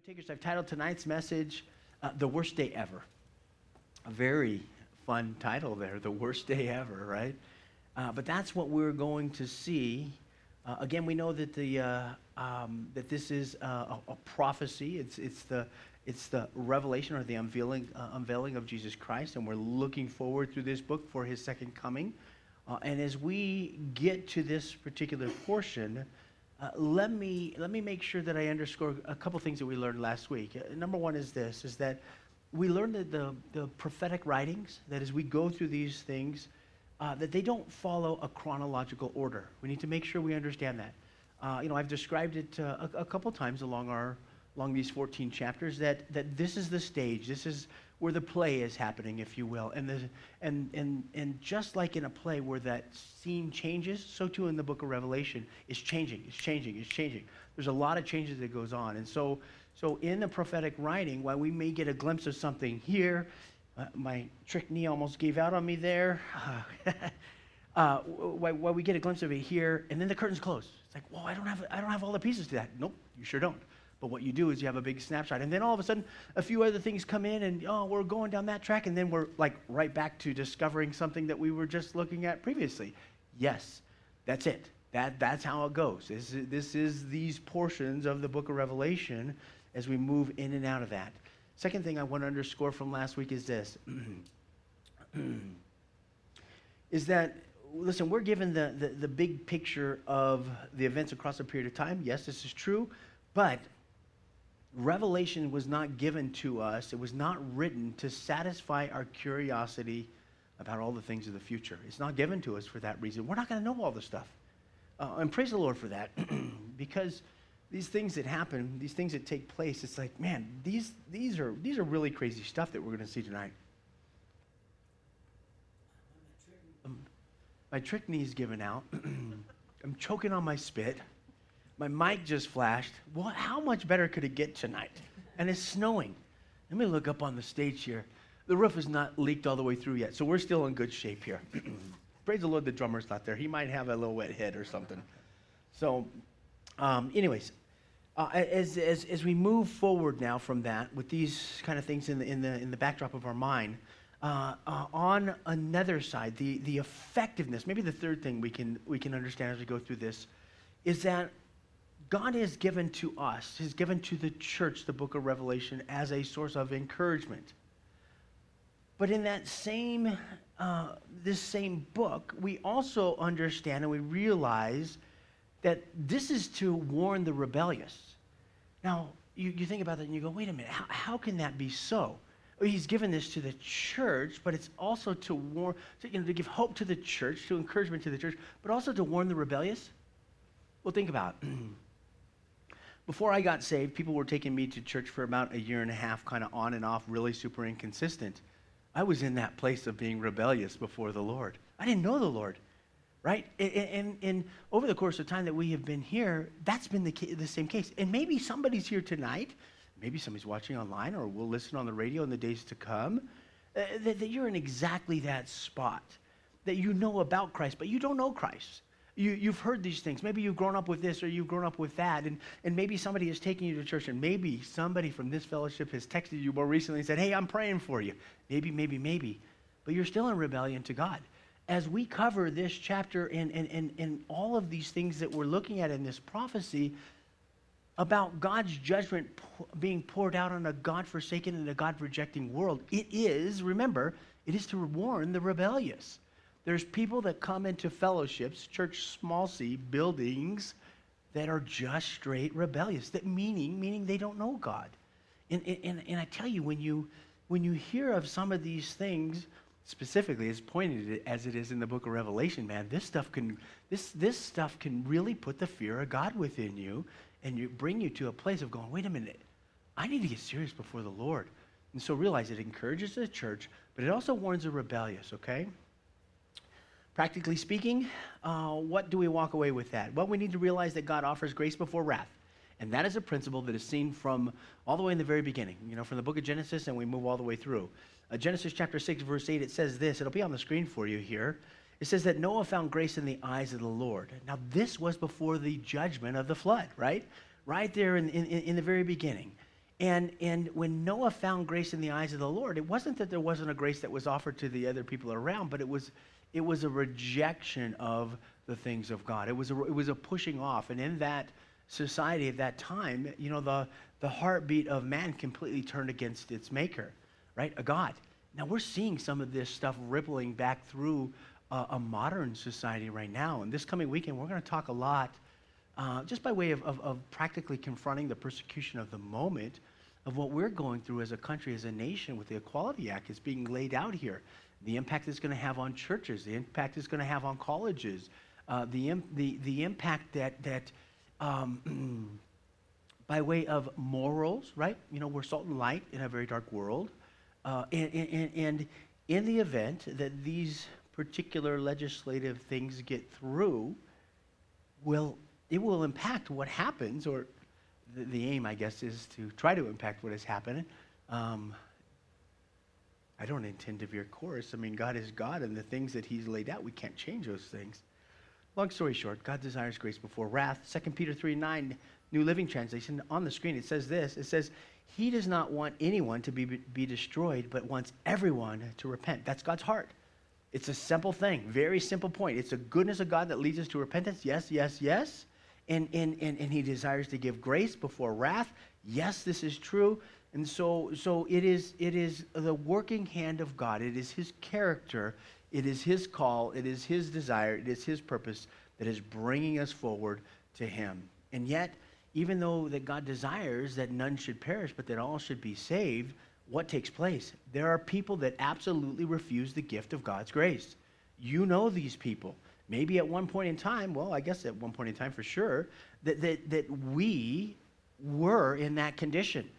Takers, I've titled tonight's message, The Worst Day Ever. A very fun title there, The Worst Day Ever, right? But that's what we're going to see. Again, we know that that this is a prophecy. It's the revelation or the unveiling of Jesus Christ, and we're looking forward through this book for his second coming. And as we get to this particular portion, let me make sure that I underscore a couple things that we learned last week. Number one is this, is that we learned that the prophetic writings, that as we go through these things, that they don't follow a chronological order. We need to make sure we understand that. I've described it a couple times along these 14 chapters that this is the stage. This is where the play is happening, if you will. And just like in a play where that scene changes, so too in the book of Revelation, it's changing. There's a lot of changes that goes on. And so in the prophetic writing, while we may get a glimpse of something here, my trick knee almost gave out on me there. While we get a glimpse of it here, and then the curtains close. It's like, whoa, I don't have all the pieces to that. Nope, you sure don't. But what you do is you have a big snapshot, and then all of a sudden, a few other things come in, and we're going down that track, and then we're like right back to discovering something that we were just looking at previously. Yes, that's it. That's how it goes. This is these portions of the book of Revelation as we move in and out of that. Second thing I want to underscore from last week is this, is that, listen, we're given the big picture of the events across a period of time. Yes, this is true, but Revelation was not given to us. It was not written to satisfy our curiosity about all the things of the future. It's not given to us for that reason. We're not going to know all the stuff. And praise the Lord for that, because these things that happen, these things that take place, it's like, man, these are really crazy stuff that we're going to see tonight. My trick knee's given out. I'm choking on my spit. My mic just flashed. Well, how much better could it get tonight? And it's snowing. Let me look up on the stage here. The roof is not leaked all the way through yet, so we're still in good shape here. Praise the Lord, the drummer's not there. He might have a little wet head or something. So, anyways, as we move forward now from that, with these kind of things in the backdrop of our mind, on another side, the effectiveness, maybe the third thing we can understand as we go through this, is that God has given to us, has given to the church the book of Revelation as a source of encouragement. But in that this same book, we also understand and we realize that this is to warn the rebellious. Now, you think about that and you go, wait a minute, how can that be so? He's given this to the church, but it's also to warn, to give hope to the church, to encouragement to the church, but also to warn the rebellious. Well, think about it. Before I got saved, people were taking me to church for about a year and a half, kind of on and off, really super inconsistent. I was in that place of being rebellious before the Lord. I didn't know the Lord, right? And over the course of time that we have been here, that's been the same case. And maybe somebody's here tonight, maybe somebody's watching online or will listen on the radio in the days to come, that you're in exactly that spot, that you know about Christ, but you don't know Christ. You've heard these things. Maybe you've grown up with this or you've grown up with that, and maybe somebody is taking you to church, and maybe somebody from this fellowship has texted you more recently and said, hey, I'm praying for you. Maybe. But you're still in rebellion to God. As we cover this chapter and all of these things that we're looking at in this prophecy about God's judgment being poured out on a God-forsaken and a God-rejecting world, remember, it is to warn the rebellious. There's people that come into fellowships, church small c, buildings, that are just straight rebellious. That meaning they don't know God. And I tell you, when you hear of some of these things, specifically as pointed as it is in the book of Revelation, man, this stuff can really put the fear of God within you, and bring you to a place of going, wait a minute, I need to get serious before the Lord. And so realize it encourages the church, but it also warns the rebellious, okay? Practically speaking, what do we walk away with that? Well, we need to realize that God offers grace before wrath. And that is a principle that is seen from all the way in the very beginning, from the book of Genesis, and we move all the way through. Genesis chapter 6, verse 8, it says this. It'll be on the screen for you here. It says that Noah found grace in the eyes of the Lord. Now, this was before the judgment of the flood, right? Right there in the very beginning. And when Noah found grace in the eyes of the Lord, it wasn't that there wasn't a grace that was offered to the other people around, but it was a rejection of the things of God. It was a pushing off. And in that society at that time, the heartbeat of man completely turned against its maker, right? A God. Now we're seeing some of this stuff rippling back through a modern society right now. And this coming weekend, we're going to talk a lot, just by way of practically confronting the persecution of the moment, of what we're going through as a country, as a nation, with the Equality Act is being laid out here. The impact it's going to have on churches, the impact it's going to have on colleges, the impact that by way of morals, right? We're salt and light in a very dark world. And in the event that these particular legislative things get through, it will impact what happens, or the aim, I guess, is to try to impact what has happened. I don't intend to veer course. I mean, God is God, and the things that he's laid out, we can't change those things. Long story short, God desires grace before wrath. 2 Peter 3:9, New Living Translation, on the screen, it says this. It says, he does not want anyone to be destroyed, but wants everyone to repent. That's God's heart. It's a simple thing, very simple point. It's the goodness of God that leads us to repentance. Yes, yes, yes. And he desires to give grace before wrath. Yes, this is true. And so it is the working hand of God. It is his character. It is his call. It is his desire. It is his purpose that is bringing us forward to him. And yet, even though that God desires that none should perish, but that all should be saved, what takes place? There are people that absolutely refuse the gift of God's grace. You know these people. Maybe at one point in time, well, I guess at one point in time for sure, that we were in that condition,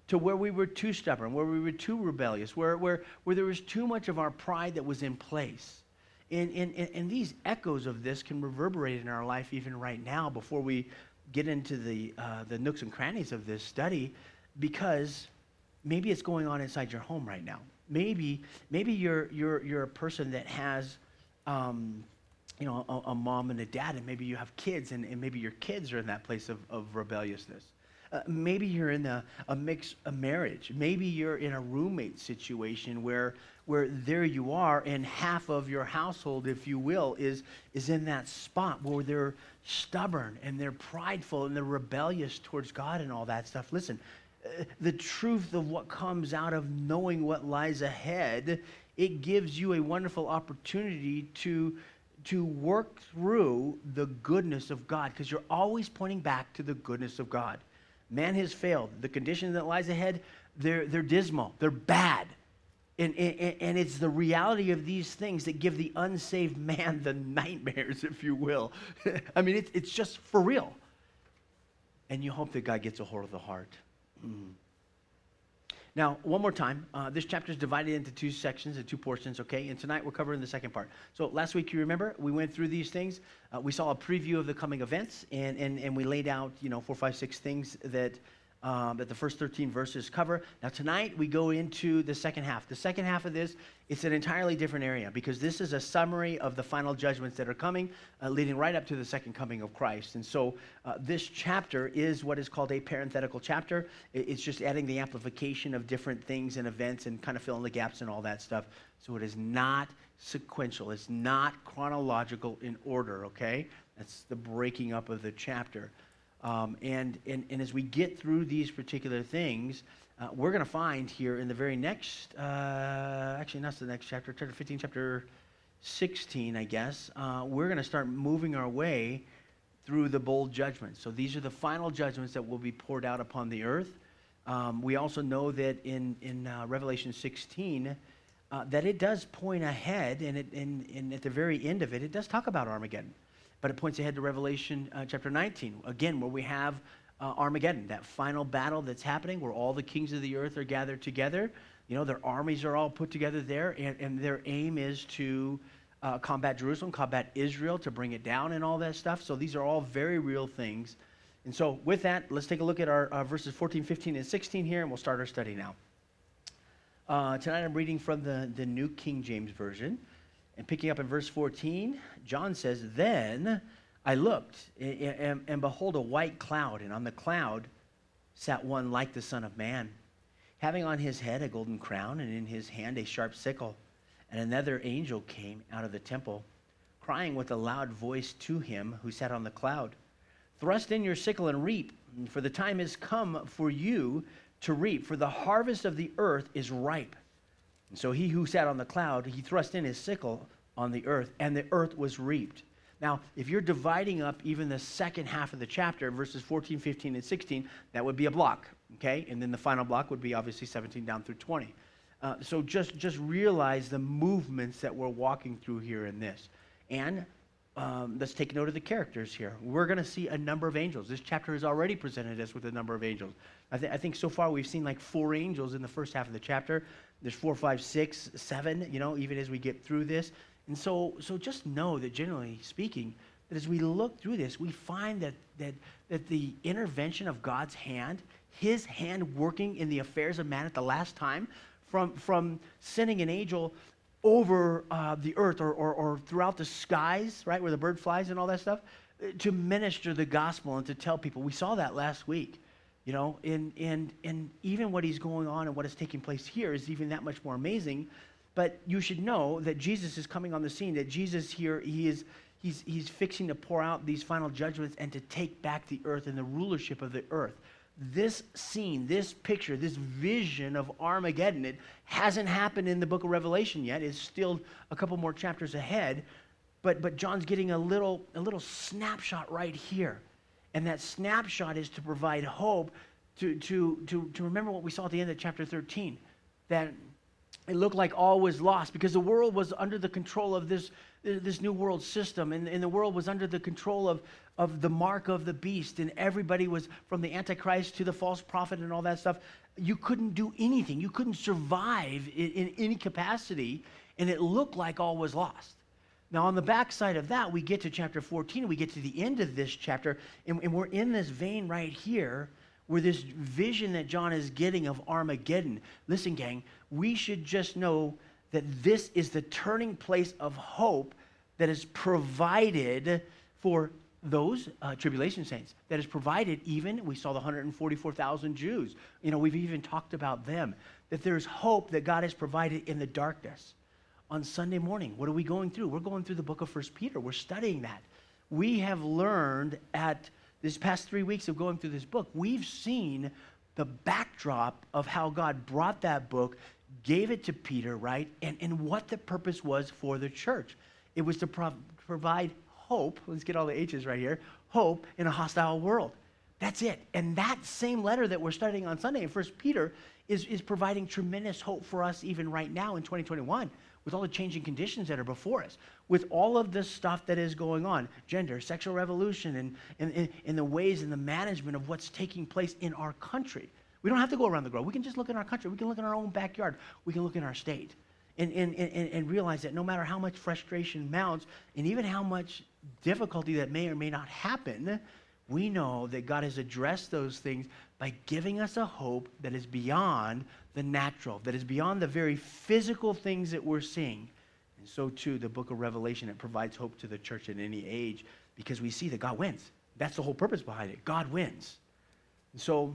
to where we were too stubborn, where we were too rebellious, where there was too much of our pride that was in place. And these echoes of this can reverberate in our life even right now before we get into the nooks and crannies of this study, because maybe it's going on inside your home right now. Maybe you're a person that has a mom and a dad, and maybe you have kids, and maybe your kids are in that place of rebelliousness. Maybe you're in a mixed marriage. Maybe you're in a roommate situation where there you are, and half of your household, if you will, is in that spot where they're stubborn and they're prideful and they're rebellious towards God and all that stuff. Listen, the truth of what comes out of knowing what lies ahead, it gives you a wonderful opportunity to work through the goodness of God, because you're always pointing back to the goodness of God. Man has failed. The condition that lies ahead, they're dismal. They're bad. And it's the reality of these things that give the unsaved man the nightmares, if you will. I mean, it's just for real. And you hope that God gets a hold of the heart. Now, one more time, this chapter is divided into two sections and two portions, okay? And tonight we're covering the second part. So last week, you remember, we went through these things. We saw a preview of the coming events, and we laid out, 4, 5, 6 things that the first 13 verses cover. Now, tonight we go into the second half. The second half of this, it's an entirely different area, because this is a summary of the final judgments that are coming, leading right up to the second coming of Christ. And so this chapter is what is called a parenthetical chapter. It's just adding the amplification of different things and events and kind of filling the gaps and all that stuff. So it is not sequential. It's not chronological in order, okay? That's the breaking up of the chapter. And as we get through these particular things, we're going to find here in the very next, actually not the next chapter, chapter 15, chapter 16, I guess, we're going to start moving our way through the bowl judgments. So these are the final judgments that will be poured out upon the earth. We also know that in Revelation 16, that it does point ahead, and at the very end of it, it does talk about Armageddon. But it points ahead to Revelation chapter 19, again, where we have Armageddon, that final battle that's happening, where all the kings of the earth are gathered together. Their armies are all put together there, and their aim is to combat Jerusalem, combat Israel, to bring it down and all that stuff. So these are all very real things. And so with that, let's take a look at our verses 14, 15, and 16 here, and we'll start our study now. Tonight I'm reading from the New King James Version. And picking up in verse 14, John says, "Then I looked, and behold, a white cloud, and on the cloud sat one like the Son of Man, having on his head a golden crown and in his hand a sharp sickle. And another angel came out of the temple, crying with a loud voice to him who sat on the cloud, "Thrust in your sickle and reap, for the time is come for you to reap, for the harvest of the earth is ripe." And so he who sat on the cloud, he thrust in his sickle on the earth, and the earth was reaped. Now, if you're dividing up even the second half of the chapter, verses 14, 15, and 16, that would be a block, okay? And then the final block would be obviously 17 down through 20. So just realize the movements that we're walking through here in this. And let's take note of the characters here. We're going to see a number of angels. This chapter has already presented us with a number of angels. I think so far we've seen like 4 angels in the first half of the chapter. There's 4, 5, 6, 7, even as we get through this. And so just know that generally speaking, that as we look through this, we find that the intervention of God's hand, his hand working in the affairs of man at the last time, from sending an angel over the earth or throughout the skies, right, where the bird flies and all that stuff, to minister the gospel and to tell people. We saw that last week, and even what he's going on and what is taking place here is even that much more amazing. But you should know that Jesus is coming on the scene, that Jesus here, he's fixing to pour out these final judgments and to take back the earth and the rulership of the earth. This scene, this picture, this vision of Armageddon, it hasn't happened in the book of Revelation yet. It's still a couple more chapters ahead. But John's getting a little snapshot right here. And that snapshot is to provide hope, to remember what we saw at the end of chapter 13, that it looked like all was lost because the world was under the control of this new world system, and the world was under the control of the mark of the beast, and everybody was, from the Antichrist to the false prophet and all that stuff. You couldn't do anything. You couldn't survive in any capacity, and it looked like all was lost. Now, on the backside of that, we get to chapter 14, we get to the end of this chapter, and we're in this vein right here where this vision that John is getting of Armageddon. Listen, gang, we should just know that this is the turning place of hope that is provided for those tribulation saints, that is provided even, we saw the 144,000 Jews. We've even talked about them, that there's hope that God has provided in the darkness. On Sunday morning, what are we going through? We're going through the book of 1 Peter. We're studying that. We have learned at this past 3 weeks of going through this book, we've seen the backdrop of how God brought that book, gave it to Peter, right? And what the purpose was for the church. It was to provide hope, let's get all the H's right here, hope in a hostile world. That's it. And that same letter that we're studying on Sunday in 1 Peter is providing tremendous hope for us even right now in 2021. With all the changing conditions that are before us, with all of this stuff that is going on, gender, sexual revolution, and the ways and the management of what's taking place in our country. We don't have to go around the globe. We can just look in our country. We can look in our own backyard. We can look in our state and realize that no matter how much frustration mounts and even how much difficulty that may or may not happen, we know that God has addressed those things by giving us a hope that is beyond the natural, that is beyond the very physical things that we're seeing. And so too, the book of Revelation, it provides hope to the church in any age because we see that God wins. That's the whole purpose behind it. God wins. And so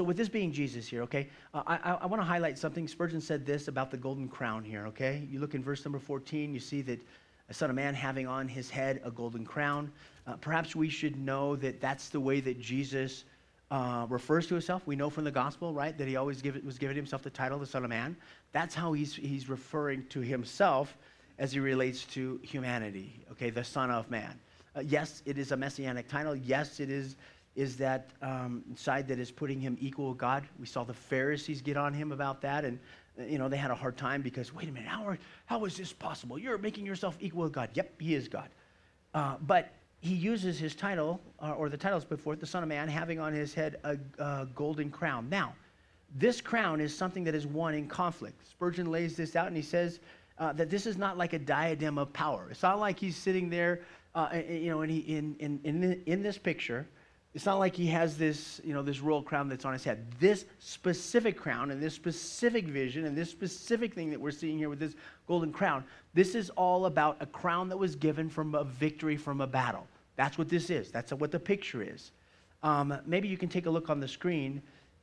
with this being Jesus here, okay, I want to highlight something. Spurgeon said this about the golden crown here, okay? You look in verse number 14, you see that a son of man having on his head a golden crown. Perhaps we should know that that's the way that Jesus refers to himself. We know from the gospel, right, that he always was giving himself the title, the Son of Man. That's how he's referring to himself as he relates to humanity, okay, the Son of Man. Yes, it is a messianic title. Yes, it is that side that is putting him equal with God. We saw the Pharisees get on him about that, and they had a hard time because, wait a minute, how is this possible? You're making yourself equal with God. Yep, he is God. But he uses his title, or the titles before it, the Son of Man, having on his head a golden crown. Now, this crown is something that is won in conflict. Spurgeon lays this out, and he says that this is not like a diadem of power. It's not like he's sitting there, and in this picture, it's not like he has this, this royal crown that's on his head. This specific crown and this specific vision and this specific thing that we're seeing here with this golden crown, this is all about a crown that was given from a victory from a battle. That's what this is. That's what the picture is. Maybe you can take a look on the screen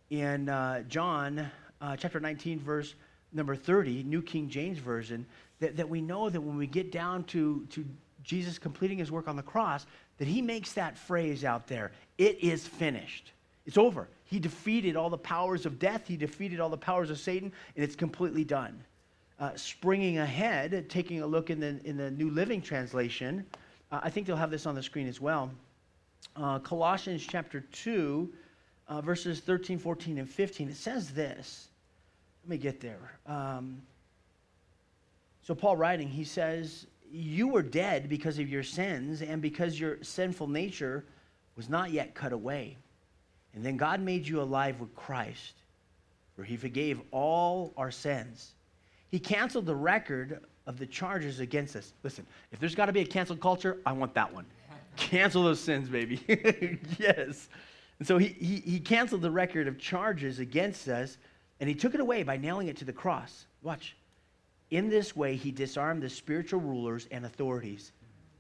in John chapter 19, verse number 30, New King James Version, that we know that when we get down to Jesus completing his work on the cross, that he makes that phrase out there, it is finished. It's over. He defeated all the powers of death. He defeated all the powers of Satan, and it's completely done. Springing ahead, taking a look in the New Living Translation, I think they'll have this on the screen as well. Colossians chapter 2, verses 13, 14, and 15, it says this. Let me get there. So Paul writing, he says, you were dead because of your sins and because your sinful nature was not yet cut away. And then God made you alive with Christ, for he forgave all our sins. He canceled the record of the charges against us. Listen, if there's got to be a canceled culture, I want that one. Cancel those sins, baby. Yes. And so he canceled the record of charges against us, and he took it away by nailing it to the cross. Watch. In this way, he disarmed the spiritual rulers and authorities.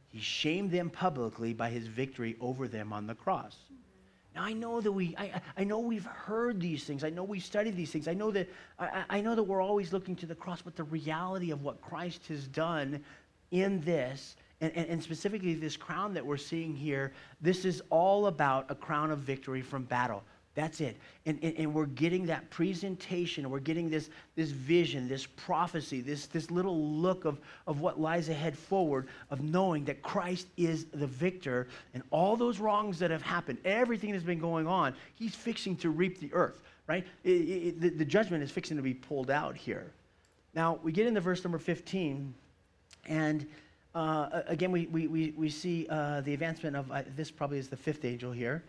He shamed them publicly by his victory over them on the cross. Now, I know that I know we've heard these things. I know we've studied these things. I know that we're always looking to the cross, but the reality of what Christ has done in this, and specifically this crown that we're seeing here, this is all about a crown of victory from battle. That's it. And we're getting that presentation, we're getting this vision, this prophecy, this little look of what lies ahead forward, of knowing that Christ is the victor, and all those wrongs that have happened, everything that's been going on, he's fixing to reap the earth, right? The judgment is fixing to be pulled out here. Now, we get into verse number 15, and again, we see the advancement of, this probably is the fifth angel here.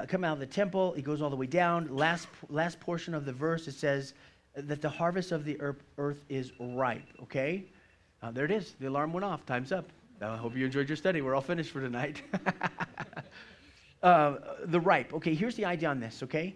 Coming out of the temple, he goes all the way down. Last portion of the verse, it says that the harvest of the earth is ripe, okay? There it is. The alarm went off. Time's up. I hope you enjoyed your study. We're all finished for tonight. The ripe. Okay, here's the idea on this, okay?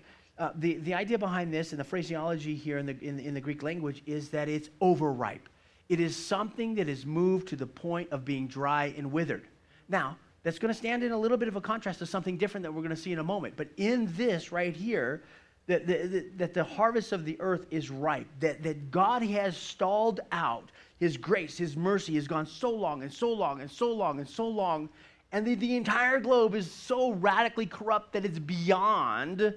The idea behind this and the phraseology here in the Greek language is that it's overripe. It is something that is moved to the point of being dry and withered. Now, that's going to stand in a little bit of a contrast to something different that we're going to see in a moment. But in this right here, that the harvest of the earth is ripe, that God has stalled out his grace, his mercy has gone so long and so long and so long and so long, and the entire globe is so radically corrupt that it's beyond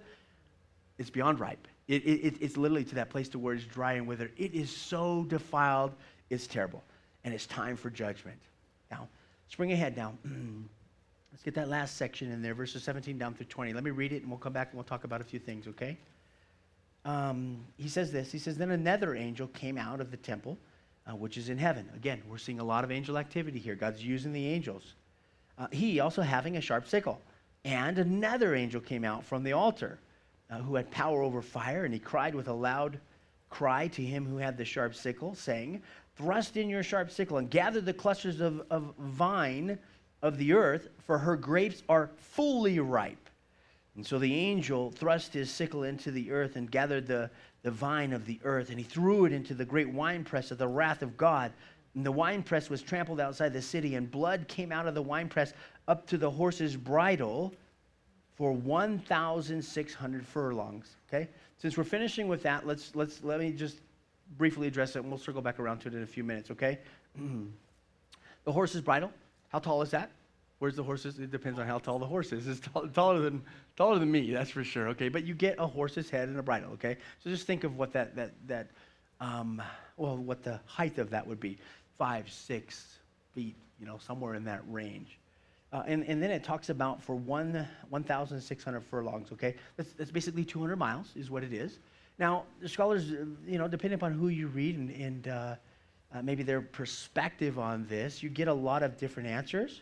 ripe. It's literally to that place to where it's dry and withered. It is so defiled, it's terrible, and it's time for judgment. Now, spring ahead now. Let's get that last section in there, verses 17 down through 20. Let me read it, and we'll come back and we'll talk about a few things, okay? He says this. He says, then another angel came out of the temple, which is in heaven. Again, we're seeing a lot of angel activity here. God's using the angels. He also having a sharp sickle. And another angel came out from the altar, who had power over fire, and he cried with a loud cry to him who had the sharp sickle, saying, thrust in your sharp sickle and gather the clusters of vine of the earth, for her grapes are fully ripe. And so the angel thrust his sickle into the earth and gathered the vine of the earth, and he threw it into the great winepress of the wrath of God. And the winepress was trampled outside the city, and blood came out of the winepress up to the horse's bridle for 1,600 furlongs. Okay? Since we're finishing with that, let me just briefly address it, and we'll circle back around to it in a few minutes, okay? The horse's bridle. How tall is that? Where's the horse's? It depends on how tall the horse is. It's taller than me, that's for sure. Okay, but you get a horse's head and a bridle. Okay, so just think of what what the height of that would be, 5-6 feet, somewhere in that range. And then it talks about for 1,600 furlongs. Okay, that's basically 200 miles is what it is. Now, the scholars, depending upon who you read and maybe their perspective on this, you get a lot of different answers.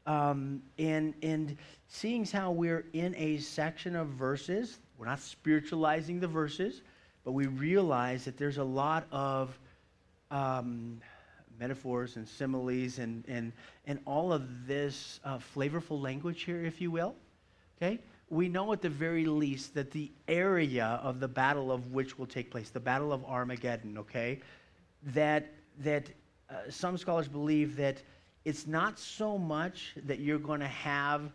And seeing how we're in a section of verses, we're not spiritualizing the verses, but we realize that there's a lot of metaphors and similes and all of this flavorful language here, if you will. Okay? We know at the very least that the area of the battle of which will take place, the Battle of Armageddon, okay, that some scholars believe that it's not so much that you're going to have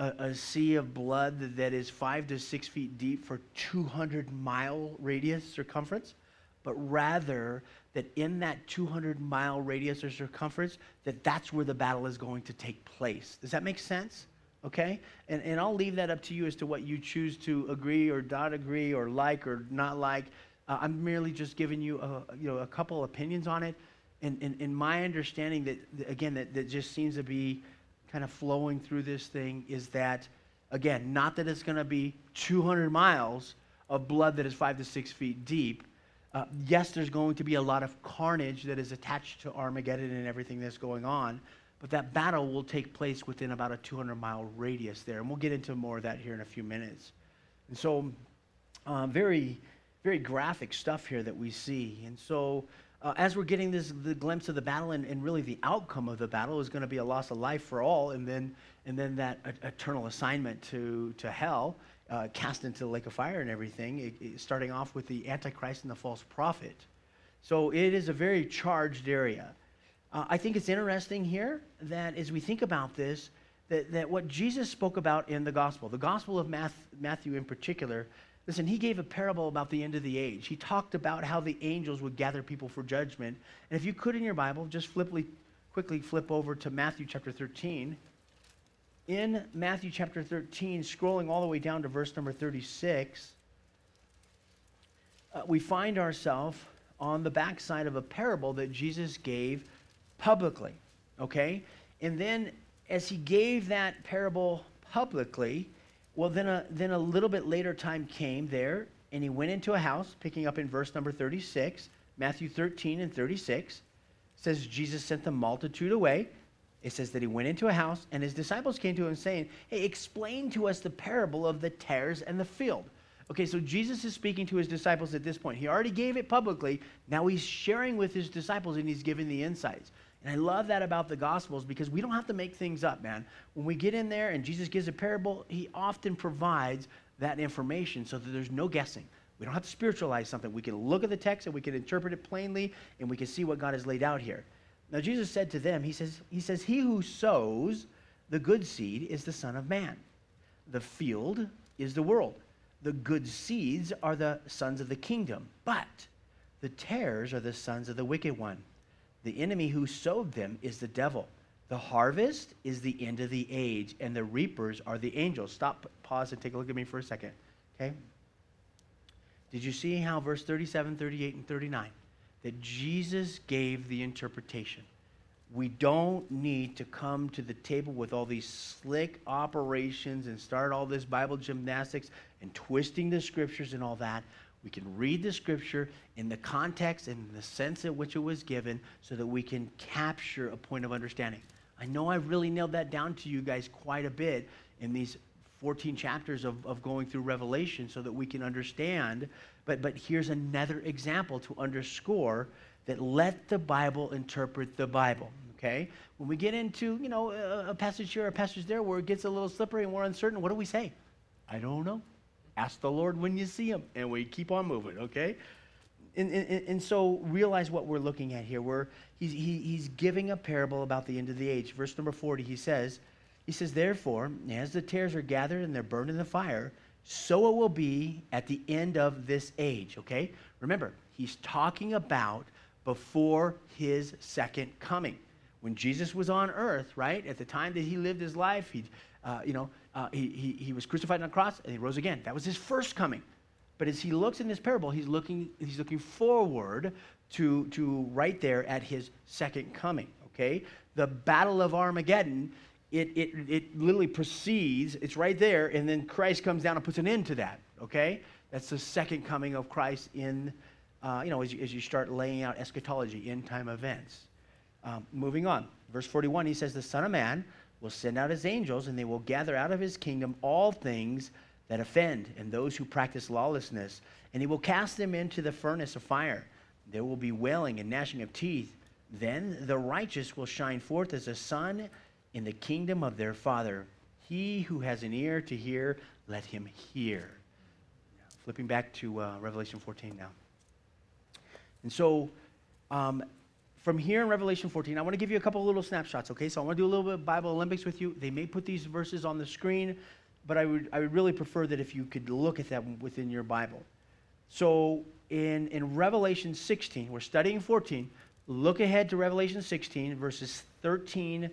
a sea of blood that is 5 to 6 feet deep for 200-mile radius circumference, but rather that in that 200-mile radius or circumference, that's where the battle is going to take place. Does that make sense? Okay? And I'll leave that up to you as to what you choose to agree or not agree or like or not like. I'm merely just giving you a couple opinions on it. And in my understanding that just seems to be kind of flowing through this thing is that, again, not that it's going to be 200 miles of blood that is 5 to 6 feet deep. Yes, there's going to be a lot of carnage that is attached to Armageddon and everything that's going on, but that battle will take place within about a 200-mile radius there, and we'll get into more of that here in a few minutes. And so, very, very graphic stuff here that we see. And so, as we're getting the glimpse of the battle and really the outcome of the battle is going to be a loss of life for all, and then that eternal assignment to hell, cast into the lake of fire and everything, starting off with the Antichrist and the false prophet. So it is a very charged area. I think it's interesting here that as we think about this, that what Jesus spoke about in the Gospel of Matthew in particular, listen, he gave a parable about the end of the age. He talked about how the angels would gather people for judgment. And if you could in your Bible, just quickly flip over to Matthew chapter 13. In Matthew chapter 13, scrolling all the way down to verse number 36, we find ourselves on the backside of a parable that Jesus gave publicly, okay? And then as he gave that parable publicly, well, then a little bit later time came there, and he went into a house, picking up in verse number 36, Matthew 13 and 36, it says Jesus sent the multitude away. It says that he went into a house, and his disciples came to him saying, hey, explain to us the parable of the tares and the field. Okay, so Jesus is speaking to his disciples at this point. He already gave it publicly. Now he's sharing with his disciples, and he's giving the insights. And I love that about the Gospels because we don't have to make things up, man. When we get in there and Jesus gives a parable, he often provides that information so that there's no guessing. We don't have to spiritualize something. We can look at the text and we can interpret it plainly, and we can see what God has laid out here. Now, Jesus said to them, he says, he who sows the good seed is the Son of Man. The field is the world. The good seeds are the sons of the kingdom, but the tares are the sons of the wicked one. The enemy who sowed them is the devil. The harvest is the end of the age, and the reapers are the angels. Stop, pause, and take a look at me for a second, okay? Did you see how verse 37, 38, and 39, that Jesus gave the interpretation? We don't need to come to the table with all these slick operations and start all this Bible gymnastics and twisting the scriptures and all that. We can read the scripture in the context and the sense in which it was given so that we can capture a point of understanding. I know I really nailed that down to you guys quite a bit in these 14 chapters of going through Revelation so that we can understand. But here's another example to underscore that let the Bible interpret the Bible, okay? When we get into, a passage here, a passage there where it gets a little slippery and we're uncertain, what do we say? I don't know. Ask the Lord when you see him, and we keep on moving, okay? And so realize what we're looking at here. He's giving a parable about the end of the age. Verse number 40, he says, therefore, as the tares are gathered and they're burned in the fire, so it will be at the end of this age, okay? Remember, he's talking about before his second coming. When Jesus was on earth, right, at the time that he lived his life, he was crucified on a cross and he rose again. That was his first coming. But as he looks in this parable, he's looking forward to right there at his second coming, okay? The Battle of Armageddon, it literally precedes, it's right there, and then Christ comes down and puts an end to that, okay? That's the second coming of Christ in, as you start laying out eschatology, end-time events. Moving on, verse 41, he says, the Son of Man will send out his angels, and they will gather out of his kingdom all things that offend and those who practice lawlessness, and he will cast them into the furnace of fire. There will be wailing and gnashing of teeth. Then the righteous will shine forth as the sun in the kingdom of their Father. He who has an ear to hear, let him hear. Flipping back to Revelation 14 now. And so, from here in Revelation 14, I want to give you a couple of little snapshots, okay? So I want to do a little bit of Bible Olympics with you. They may put these verses on the screen, but I would really prefer that if you could look at them within your Bible. So in Revelation 16, we're studying 14. Look ahead to Revelation 16, verses 13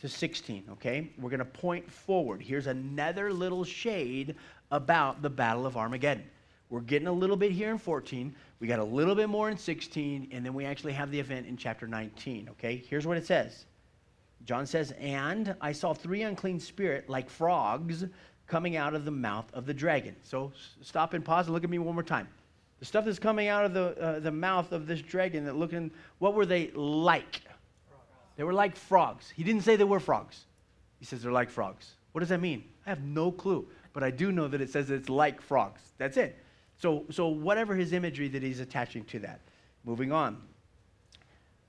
to 16, okay? We're going to point forward. Here's another little shade about the Battle of Armageddon. We're getting a little bit here in 14. We got a little bit more in 16, and then we actually have the event in chapter 19, okay? Here's what it says. John says, "And I saw 3 unclean spirits like frogs coming out of the mouth of the dragon." So stop and pause and look at me one more time. The stuff that's coming out of the mouth of this dragon, what were they like? They were like frogs. He didn't say they were frogs. He says they're like frogs. What does that mean? I have no clue, but I do know that it says it's like frogs. That's it. So whatever his imagery that he's attaching to that. Moving on.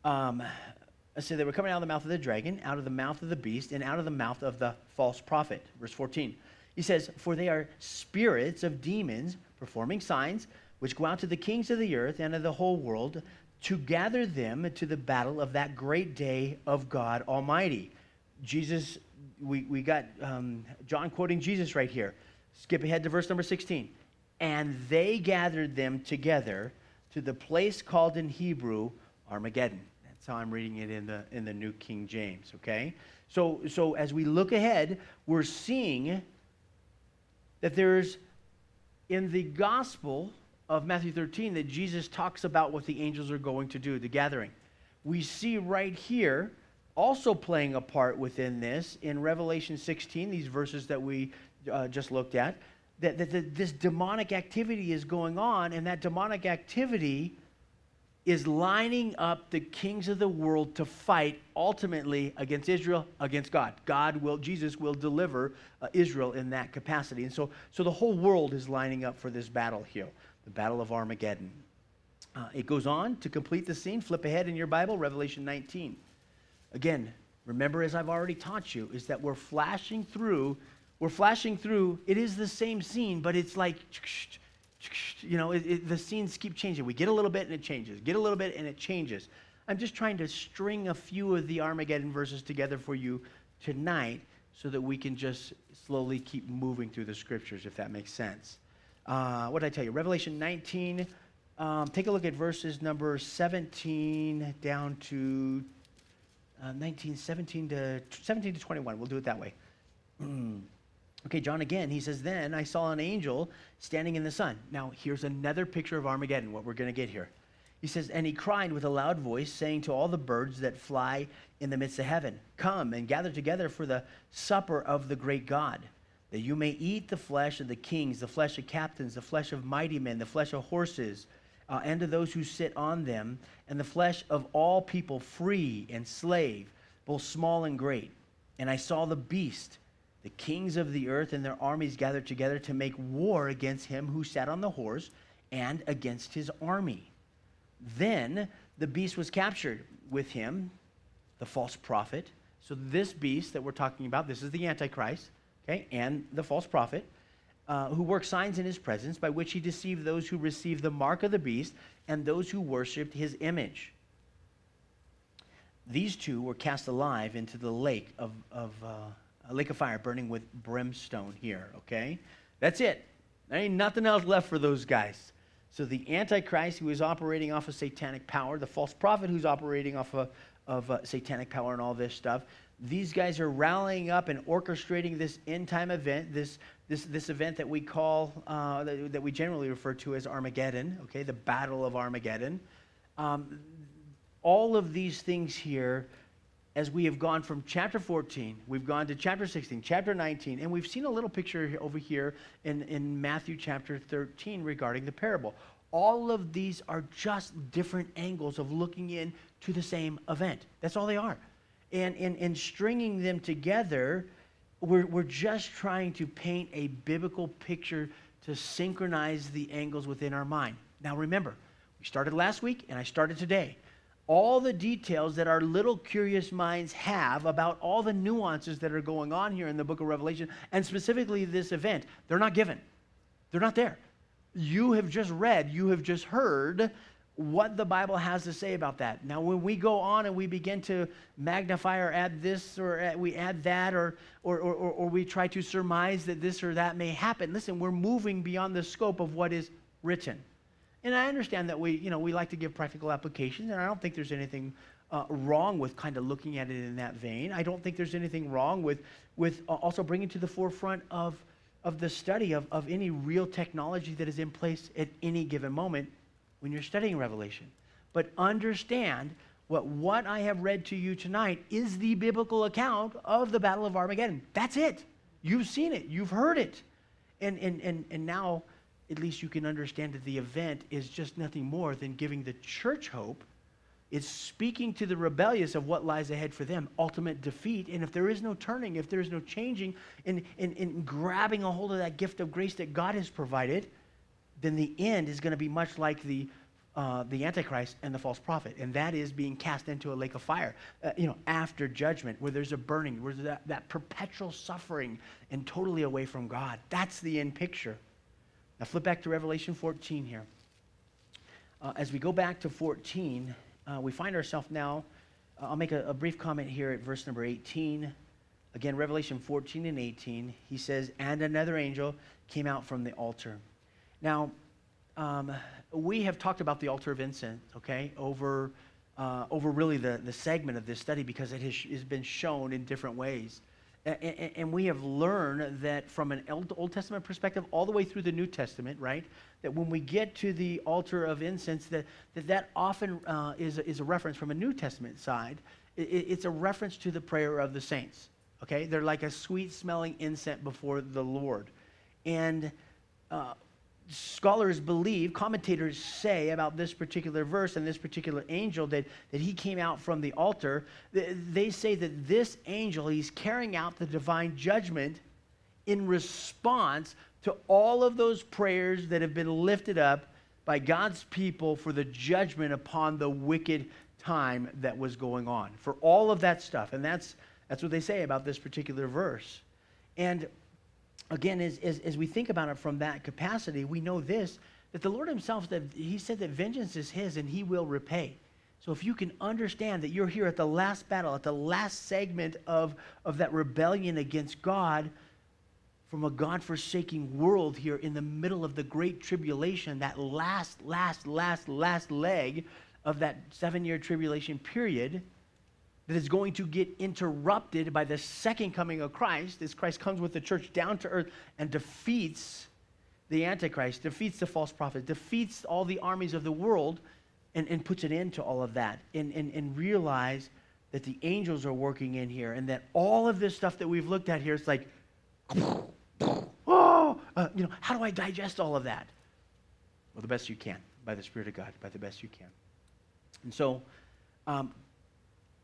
So they were coming out of the mouth of the dragon, out of the mouth of the beast, and out of the mouth of the false prophet. Verse 14. He says, "For they are spirits of demons performing signs, which go out to the kings of the earth and of the whole world, to gather them to the battle of that great day of God Almighty." Jesus, we got John quoting Jesus right here. Skip ahead to verse number 16. "And they gathered them together to the place called in Hebrew Armageddon." That's how I'm reading it in the New King James, okay? So as we look ahead, we're seeing that there's, in the gospel of Matthew 13, that Jesus talks about what the angels are going to do, the gathering. We see right here, also playing a part within this, in Revelation 16, these verses that we just looked at, that this demonic activity is going on, and that demonic activity is lining up the kings of the world to fight ultimately against Israel, against God. Jesus will deliver Israel in that capacity. And so the whole world is lining up for this battle here, the Battle of Armageddon. It goes on to complete the scene. Flip ahead in your Bible, Revelation 19. Again, remember, as I've already taught you, is that we're flashing through. It is the same scene, but it's like, the scenes keep changing. We get a little bit and it changes. Get a little bit and it changes. I'm just trying to string a few of the Armageddon verses together for you tonight so that we can just slowly keep moving through the scriptures, if that makes sense. What did I tell you? Revelation 19. Take a look at verses number 17 down to 17 to 21. We'll do it that way. Okay, John again, he says, "Then I saw an angel standing in the sun." Now, here's another picture of Armageddon, what we're going to get here. He says, "And he cried with a loud voice, saying to all the birds that fly in the midst of heaven, 'Come and gather together for the supper of the great God, that you may eat the flesh of the kings, the flesh of captains, the flesh of mighty men, the flesh of horses, and of those who sit on them, and the flesh of all people, free and slave, both small and great. And I saw the beast, the kings of the earth and their armies gathered together to make war against him who sat on the horse and against his army. Then the beast was captured, with him the false prophet." So this beast that we're talking about, this is the Antichrist, okay, and the false prophet, who worked signs in his presence, by which he deceived those who received the mark of the beast and those who worshipped his image. These two were cast alive into the lake of a lake of fire burning with brimstone here, okay? That's it. There ain't nothing else left for those guys. So the Antichrist, who is operating off of satanic power, the false prophet who's operating off of satanic power and all this stuff, these guys are rallying up and orchestrating this end-time event, this event that we call, that we generally refer to as Armageddon, okay, the Battle of Armageddon. All of these things here, as we have gone from chapter 14, we've gone to chapter 16, chapter 19, and we've seen a little picture over here in Matthew chapter 13 regarding the parable. All of these are just different angles of looking into the same event. That's all they are. And stringing them together, we're just trying to paint a biblical picture to synchronize the angles within our mind. Now remember, we started last week and I started today. All the details that our little curious minds have about all the nuances that are going on here in the book of Revelation, and specifically this event, they're not given. They're not there. You have just read, you have just heard what the Bible has to say about that. Now, when we go on and we begin to magnify or add this or we add that or we try to surmise that this or that may happen, listen, we're moving beyond the scope of what is written. And I understand that we like to give practical applications, and I don't think there's anything wrong with kind of looking at it in that vein. I don't think there's anything wrong with also bringing to the forefront of the study of any real technology that is in place at any given moment when you're studying Revelation. But understand what I have read to you tonight is the biblical account of the Battle of Armageddon. That's it. You've seen it. You've heard it. And now at least you can understand that the event is just nothing more than giving the church hope. It's speaking to the rebellious of what lies ahead for them, ultimate defeat. And if there is no turning, if there is no changing in grabbing a hold of that gift of grace that God has provided, then the end is going to be much like the Antichrist and the false prophet. And that is being cast into a lake of fire, after judgment, where there's a burning, where there's that perpetual suffering and totally away from God. That's the end picture. Now flip back to Revelation 14 here. As we go back to 14, we find ourselves now, I'll make a brief comment here at verse number 18. Again, Revelation 14 and 18, he says, "And another angel came out from the altar." Now, we have talked about the altar of incense, okay, over really the segment of this study because it has been shown in different ways. And we have learned that from an Old Testament perspective all the way through the New Testament, right, that when we get to the altar of incense, that often is a reference from a New Testament side. It's a reference to the prayer of the saints, okay? They're like a sweet-smelling incense before the Lord. And scholars believe, commentators say about this particular verse and this particular angel that he came out from the altar. They say that this angel, he's carrying out the divine judgment in response to all of those prayers that have been lifted up by God's people for the judgment upon the wicked time that was going on. For all of that stuff. And that's what they say about this particular verse. And again, as we think about it from that capacity, we know this, that the Lord himself, that he said that vengeance is his and he will repay. So if you can understand that you're here at the last battle, at the last segment of that rebellion against God, from a God-forsaking world here in the middle of the great tribulation, that last leg of that 7-year tribulation period, that is going to get interrupted by the second coming of Christ, as Christ comes with the church down to earth and defeats the Antichrist, defeats the false prophet, defeats all the armies of the world, and puts an end to all of that, and realize that the angels are working in here, and that all of this stuff that we've looked at here is like, how do I digest all of that? Well, the best you can, by the Spirit of God, by the best you can. And so,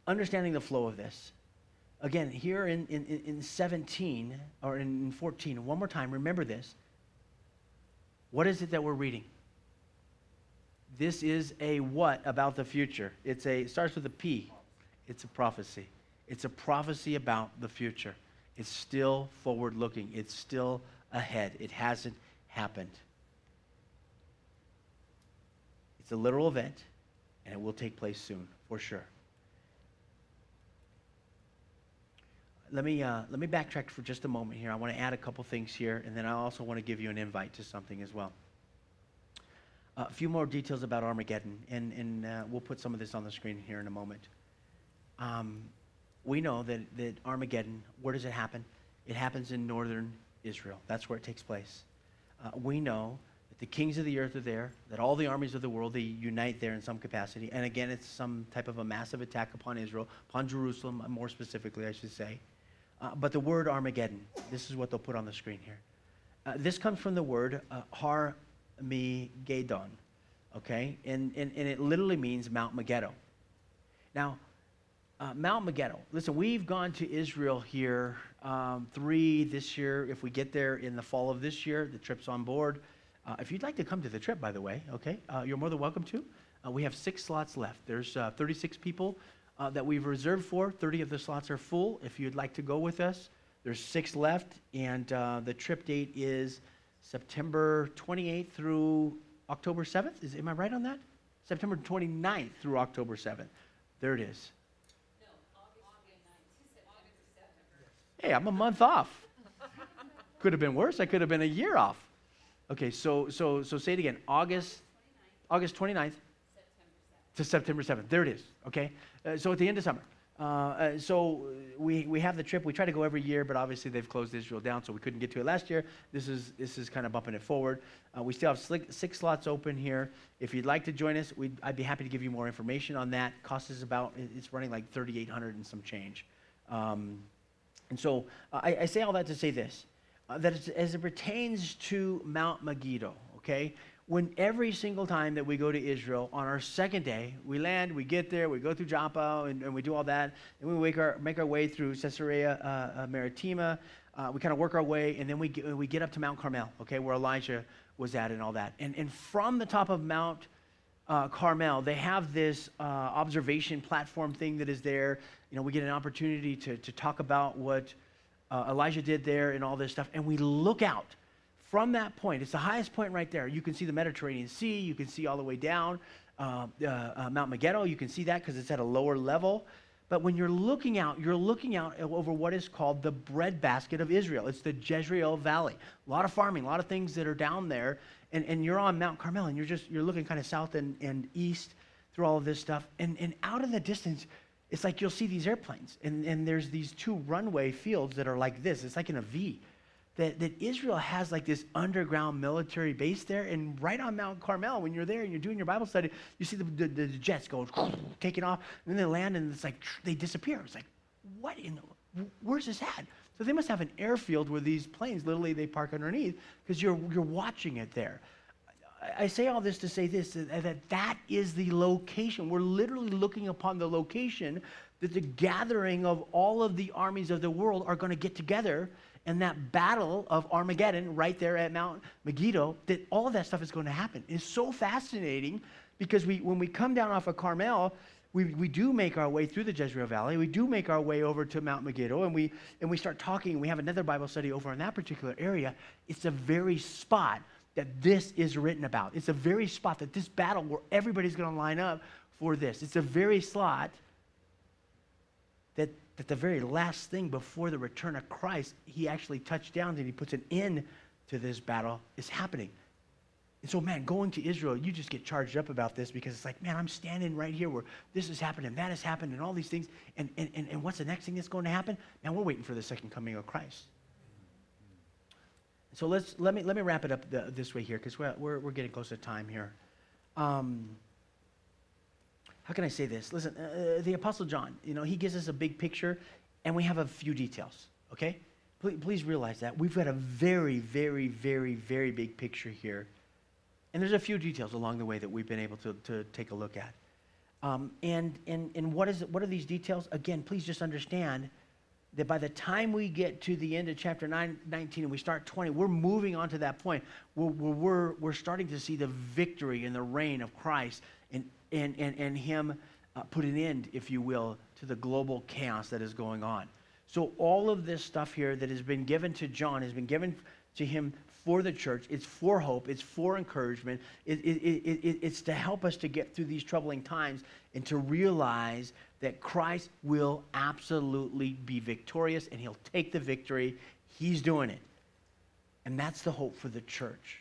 understanding the flow of this. Again, here in 17, or in 14, one more time, remember this. What is it that we're reading? This is a what about the future? It starts with a P. It's a prophecy. It's a prophecy about the future. It's still forward-looking. It's still ahead. It hasn't happened. It's a literal event, and it will take place soon, for sure. Let me backtrack for just a moment here. I want to add a couple things here, and then I also want to give you an invite to something as well. A few more details about Armageddon, and we'll put some of this on the screen here in a moment. We know that Armageddon, where does it happen? It happens in northern Israel. That's where it takes place. We know that the kings of the earth are there, that all the armies of the world, they unite there in some capacity. And again, it's some type of a massive attack upon Israel, upon Jerusalem, more specifically, I should say. But the word Armageddon, this is what they'll put on the screen here. This comes from the word Har-me-geddon, okay? And it literally means Mount Megiddo. Now, Mount Megiddo. Listen, we've gone to Israel here 3 this year. If we get there in the fall of this year, the trip's on board. If you'd like to come to the trip, by the way, okay, you're more than welcome to. We have 6 slots left. There's 36 people that we've reserved for. 30 of the slots are full. If you'd like to go with us, there's 6 left, and the trip date is September 28th through October 7th. Am I right on that? September 29th through October 7th. There it is. No, August 29th to September. Hey, I'm a month off. Could have been worse. I could have been a year off. Okay, so say it again. August 29th to September 7th. There it is. Okay, so at the end of summer. So we have the trip. We try to go every year, but obviously they've closed Israel down, so we couldn't get to it last year. This is kind of bumping it forward. We still have 6 slots open here. If you'd like to join us, I'd be happy to give you more information on that. Cost is it's running like $3,800 and some change. And so I say all that to say this, that as it pertains to Mount Megiddo, okay, when every single time that we go to Israel, on our second day, we land, we get there, we go through Joppa, and we do all that, and we make our way through Caesarea Maritima. We kind of work our way, and then we get up to Mount Carmel, okay, where Elijah was at and all that. And from the top of Mount Carmel, they have this observation platform thing that is there. You know, we get an opportunity to talk about what Elijah did there and all this stuff, and we look out. From that point, it's the highest point right there. You can see the Mediterranean Sea. You can see all the way down Mount Megiddo. You can see that because it's at a lower level. But when you're looking out over what is called the breadbasket of Israel. It's the Jezreel Valley. A lot of farming, a lot of things that are down there. And you're on Mount Carmel, and you're looking kind of south and east through all of this stuff. And out in the distance, it's like you'll see these airplanes. And there's these 2 runway fields that are like this. It's like in a V. That Israel has like this underground military base there, and right on Mount Carmel, when you're there and you're doing your Bible study, you see the jets going, taking off, and then they land, and it's like, they disappear. It's like, where's this at? So they must have an airfield where these planes, literally, they park underneath, because you're watching it there. I say all this to say this, that is the location. We're literally looking upon the location that the gathering of all of the armies of the world are going to get together. And that battle of Armageddon right there at Mount Megiddo, that all of that stuff is going to happen. It's so fascinating because when we come down off of Carmel, we do make our way through the Jezreel Valley. We do make our way over to Mount Megiddo, and we start talking. We have another Bible study over in that particular area. It's the very spot that this is written about. It's the very spot that this battle where everybody's going to line up for this. It's the very slot that the very last thing before the return of Christ, he actually touched down and he puts an end to this battle is happening. And so, man, going to Israel, you just get charged up about this because it's like, man, I'm standing right here where this has happened and that has happened and all these things. And what's the next thing that's going to happen? Man, we're waiting for the second coming of Christ. So let me wrap it up this way here because we're getting close to time here. How can I say this? Listen, the Apostle John, he gives us a big picture, and we have a few details, okay? Please realize that. We've got a very, very, very, very big picture here, and there's a few details along the way that we've been able to take a look at. And what are these details? Again, please just understand that by the time we get to the end of chapter 19 and we start 20, we're moving on to that point where we're starting to see the victory and the reign of Christ and him put an end, if you will, to the global chaos that is going on. So all of this stuff here that has been given to John has been given to him for the church. It's for hope. It's for encouragement. It's to help us to get through these troubling times and to realize that Christ will absolutely be victorious and he'll take the victory. He's doing it. And that's the hope for the church.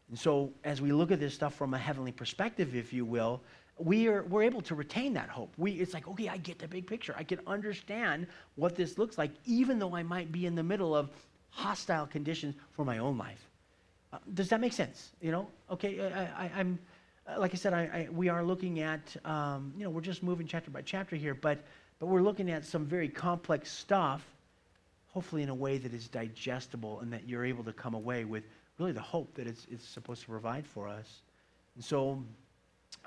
And so as we look at this stuff from a heavenly perspective, if you will, we're able to retain that hope. It's like, okay, I get the big picture. I can understand what this looks like, even though I might be in the middle of hostile conditions for my own life. Does that make sense? Okay, I'm like I said, we are looking at, we're just moving chapter by chapter here, but we're looking at some very complex stuff, hopefully in a way that is digestible and that you're able to come away with really the hope that it's supposed to provide for us. And so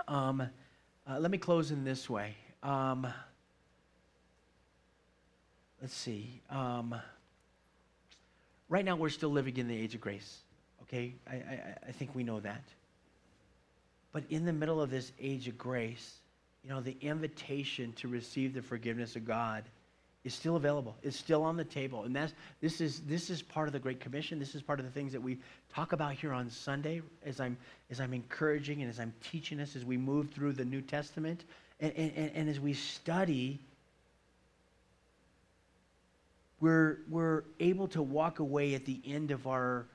let me close in this way. Let's see. Right now we're still living in the age of grace, okay? I think we know that. But in the middle of this age of grace, the invitation to receive the forgiveness of God is still available. It's still on the table. And this is part of the Great Commission. This is part of the things that we talk about here on Sunday as I'm encouraging and as I'm teaching us as we move through the New Testament and as we study. We're able to walk away at the end of our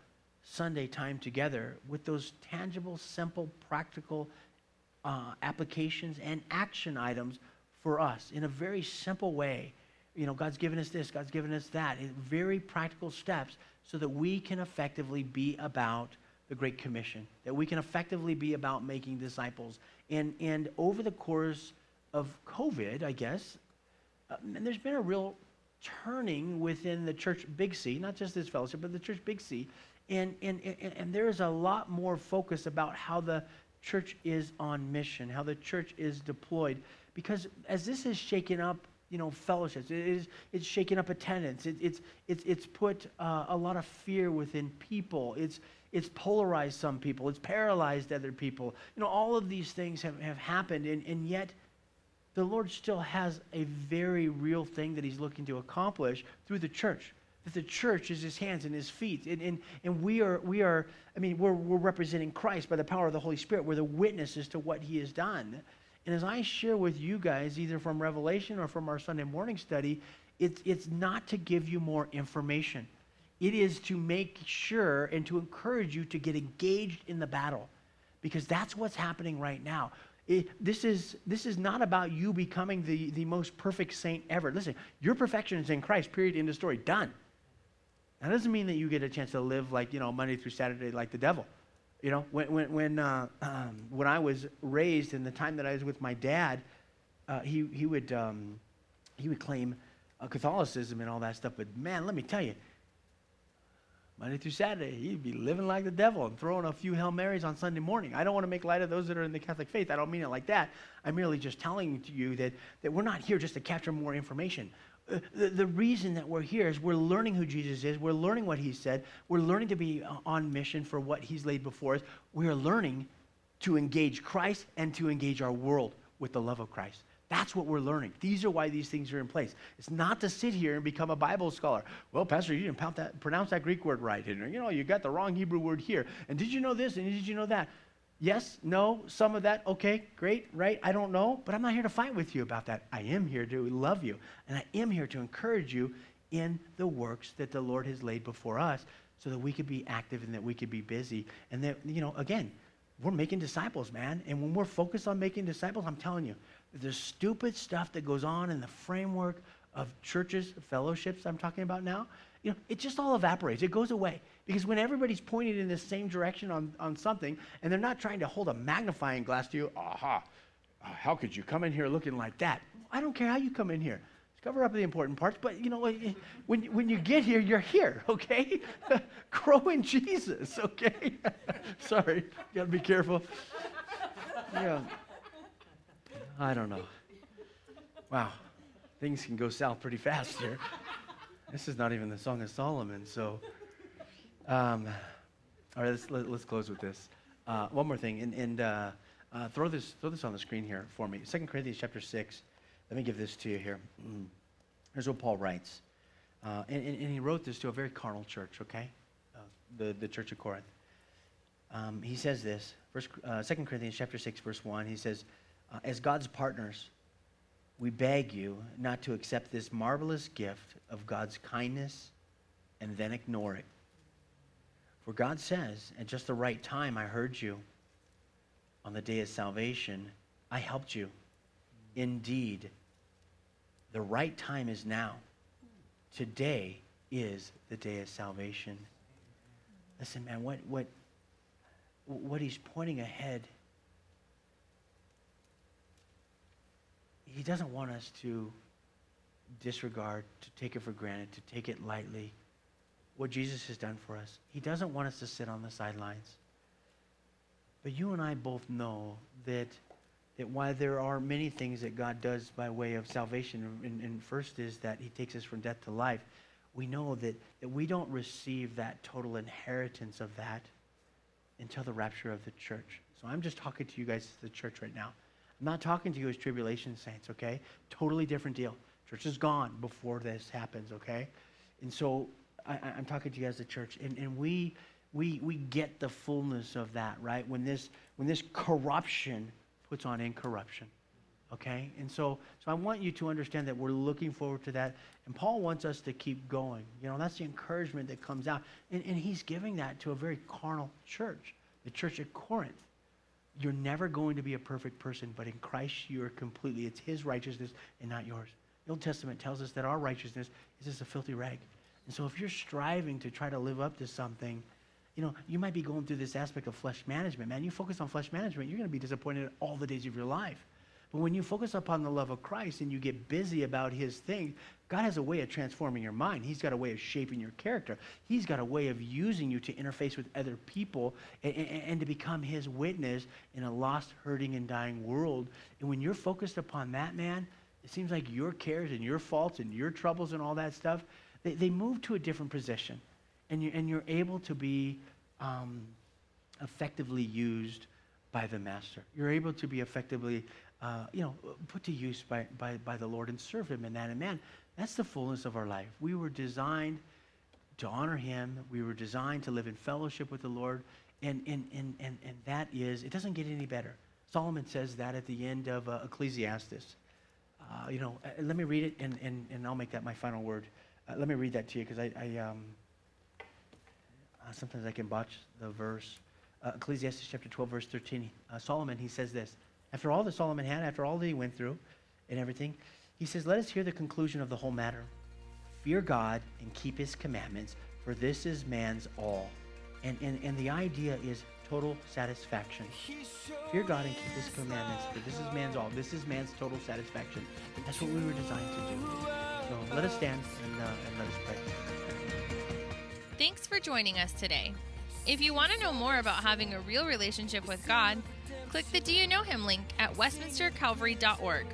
Sunday time together with those tangible, simple, practical applications and action items for us in a very simple way. You know, God's given us this, God's given us that. Very practical steps so that we can effectively be about the Great Commission, that we can effectively be about making disciples. And over the course of COVID, I guess, and there's been a real turning within the church Big C, not just this fellowship, but the church Big C. And there is a lot more focus about how the church is on mission, how the church is deployed. Because as this has shaken up, you know, fellowships, it's shaken up attendance. It's put a lot of fear within people. It's polarized some people. It's paralyzed other people. You know, all of these things have happened, and yet the Lord still has a very real thing that he's looking to accomplish through the church. That the church is his hands and his feet. And we're representing Christ by the power of the Holy Spirit. We're the witnesses to what he has done. And as I share with you guys, either from Revelation or from our Sunday morning study, it's not to give you more information. It is to make sure and to encourage you to get engaged in the battle. Because that's what's happening right now. This is not about you becoming the most perfect saint ever. Listen, your perfection is in Christ, period, end of story, done. That doesn't mean that you get a chance to live like, you know, Monday through Saturday like the devil. You know, when I was raised, in the time that I was with my dad, he would claim Catholicism and all that stuff. But man, let me tell you, Monday through Saturday, he'd be living like the devil and throwing a few Hail Marys on Sunday morning. I don't want to make light of those that are in the Catholic faith. I don't mean it like that. I'm merely just telling to you that we're not here just to capture more information. The reason that we're here is we're learning who Jesus is. We're learning what he said. We're learning to be on mission for what he's laid before us. We're learning to engage Christ and to engage our world with the love of Christ. That's what we're learning. These are why these things are in place. It's not to sit here and become a Bible scholar. Well, Pastor, you didn't pronounce that Greek word right. And, you know, you got the wrong Hebrew word here. And did you know this? And did you know that? Yes, no, some of that, okay, great, right? I don't know, but I'm not here to fight with you about that. I am here to love you, and I am here to encourage you in the works that the Lord has laid before us so that we could be active and that we could be busy. And that, you know, again, we're making disciples, man. And when we're focused on making disciples, I'm telling you, the stupid stuff that goes on in the framework of churches, fellowships I'm talking about now, you know, it just all evaporates. It goes away. Because when everybody's pointed in the same direction on something, and they're not trying to hold a magnifying glass to you, how could you come in here looking like that? I don't care how you come in here. Just cover up the important parts, but you know, when you get here, you're here, okay? Grow in Jesus, okay? Sorry, gotta be careful. Yeah. I don't know. Wow, things can go south pretty fast here. This is not even the Song of Solomon, so. All right, let's close with this. One more thing, and throw this on the screen here for me. 2 Corinthians chapter 6. Let me give this to you here. Here's what Paul writes, and he wrote this to a very carnal church. Okay, the church of Corinth. He says this. 2 Corinthians chapter 6, verse 1. He says, "As God's partners, we beg you not to accept this marvelous gift of God's kindness and then ignore it. For God says, at just the right time I heard you. On the day of salvation, I helped you. Indeed, the right time is now. Today is the day of salvation." Listen, man, what he's pointing ahead, he doesn't want us to disregard, to take it for granted, to take it lightly, what Jesus has done for us. He doesn't want us to sit on the sidelines. But you and I both know that while there are many things that God does by way of salvation, and first is that he takes us from death to life, we know that we don't receive that total inheritance of that until the rapture of the church. So I'm just talking to you guys as the church right now. I'm not talking to you as tribulation saints, okay? Totally different deal. Church is gone before this happens, okay? And so I'm talking to you as a church, and we get the fullness of that, right? When this corruption puts on incorruption, okay? And so I want you to understand that we're looking forward to that. And Paul wants us to keep going. You know, that's the encouragement that comes out. And he's giving that to a very carnal church, the church at Corinth. You're never going to be a perfect person, but in Christ you are completely. It's his righteousness and not yours. The Old Testament tells us that our righteousness is just a filthy rag. And so if you're striving to try to live up to something, you know, you might be going through this aspect of flesh management. Man, you focus on flesh management, you're going to be disappointed all the days of your life. But when you focus upon the love of Christ and you get busy about his thing, God has a way of transforming your mind. He's got a way of shaping your character. He's got a way of using you to interface with other people and to become his witness in a lost, hurting, and dying world. And when you're focused upon that, man, it seems like your cares and your faults and your troubles and all that stuff, they move to a different position. And you're able to be effectively used by the Master. You're able to be effectively put to use by the Lord and serve him in that. And man, that's the fullness of our life. We were designed to honor him. We were designed to live in fellowship with the Lord. And that is, it doesn't get any better. Solomon says that at the end of Ecclesiastes. Let me read it and I'll make that my final word. Let me read that to you because I sometimes I can botch the verse. Ecclesiastes chapter 12, verse 13. Solomon, he says this. After all that Solomon had, after all that he went through and everything, he says, let us hear the conclusion of the whole matter. Fear God and keep his commandments, for this is man's all. And the idea is total satisfaction. Fear God and keep his commandments, for this is man's all. This is man's total satisfaction. That's what we were designed to do. So let us stand and let us pray. Thanks for joining us today. If you want to know more about having a real relationship with God, click the Do You Know Him link at westminstercalvary.org.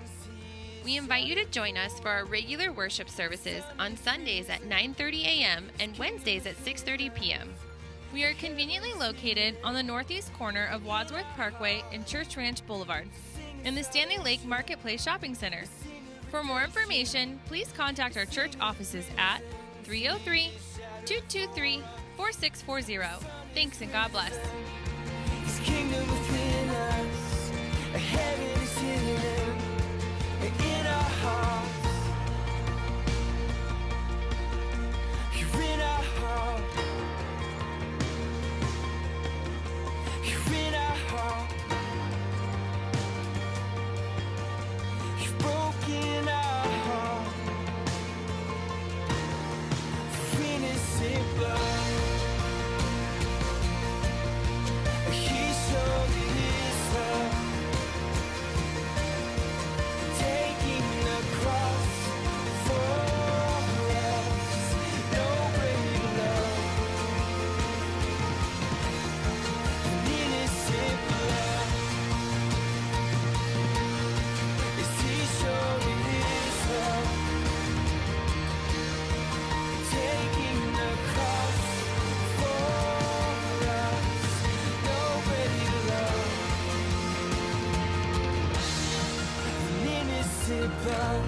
We invite you to join us for our regular worship services on Sundays at 9:30 a.m. and Wednesdays at 6:30 p.m. We are conveniently located on the northeast corner of Wadsworth Parkway and Church Ranch Boulevard in the Stanley Lake Marketplace Shopping Center. For more information, please contact our church offices at 303-223-4640. Thanks and God bless. His kingdom within us, a heaven is hidden in our hearts. You're in our hearts. You're in our hearts. You've broken our hearts. For innocent blood. Blood.